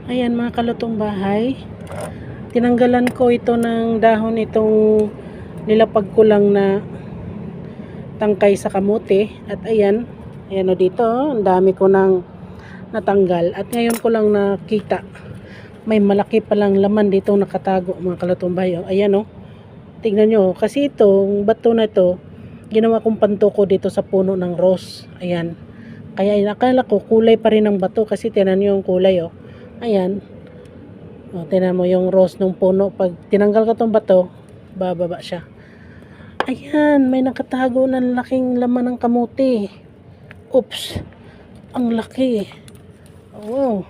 Ayan mga kalutong bahay, tinanggalan ko ito ng dahon itong nilapag ko lang na tangkay sa kamote. At ayan o dito, ang dami ko nang natanggal. At ngayon ko lang nakita, may malaki palang laman dito nakatago mga kalutong bahay. Ayan tignan nyo, kasi itong bato na ito, ginawa kong pantoko dito sa puno ng rose. Ayan, kaya akala ko kulay pa rin ng bato kasi tinan nyo yung kulay Ayan. Tingnan mo yung rose ng puno. Pag tinanggal ka tong bato, bababa siya. Ayan, may nakatago na laking laman ng kamuti. Oops. Ang laki. Wow.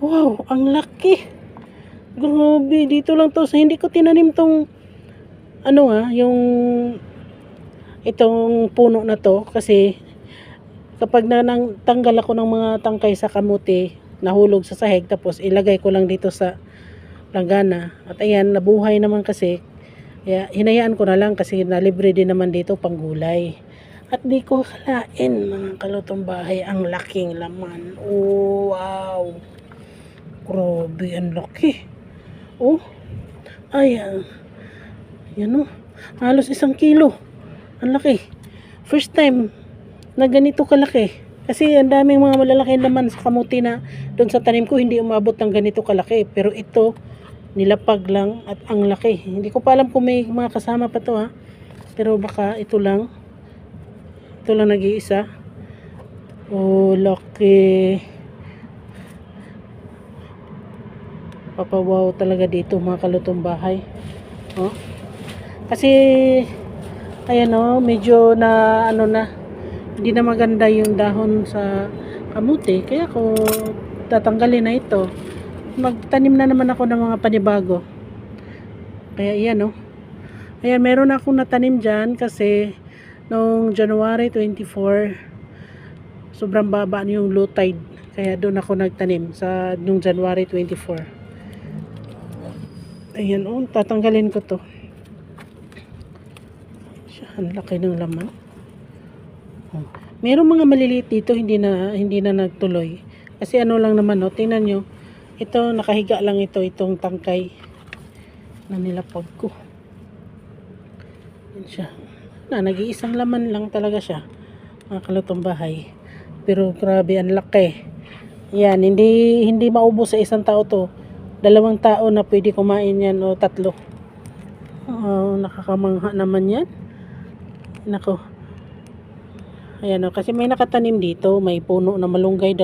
Wow, ang laki. Grabe, dito lang to. So, hindi ko tinanim tong yung itong puno na to kasi kapag tanggal ako ng mga tangkay sa kamuti, nahulog sa sahig, tapos ilagay ko lang dito sa langgana. At ayan, nabuhay naman kasi. Kaya hinayaan ko na lang kasi nalibre din naman dito pang gulay. At di ko akalain mga kalutong bahay, ang laking laman. Oh, wow. Grabe, ang laki. Oh, ayan. Yan halos 1 kilo. Ang laki. First time na ganito kalaki. Kasi ang daming mga malalaki naman sa kamuti na doon sa tanim ko hindi umabot ng ganito kalaki. Pero ito, nilapag lang at ang laki. Hindi ko pa alam kung may mga kasama pa to Pero baka ito lang. Ito lang nag-iisa. Oh, laki. Papawaw talaga dito mga kalutong bahay. Kasi ayan medyo na hindi na maganda yung dahon sa kamuti, kaya ko tatanggalin na ito. Magtanim na naman ako ng mga panibago. Kaya ayan ayan, meron akong natanim dyan kasi noong January 24 sobrang baba yung low tide, kaya doon ako nagtanim sa noong January 24. Ayan tatanggalin ko to. Ang laki ng laman. Merong mga maliliit dito hindi na nagtuloy. Kasi lang naman tingnan nyo. Ito nakahiga lang itong tangkay na nilapag ko. Yan siya. Nag-iisang laman lang talaga siya. Mga kalutong bahay. Pero grabe ang laki. Yan, hindi maubos sa isang tao to. 2 tao na pwede kumain yan o 3. Nakakamangha naman yan. Nako. Ayan kasi may nakatanim dito, may puno na malunggay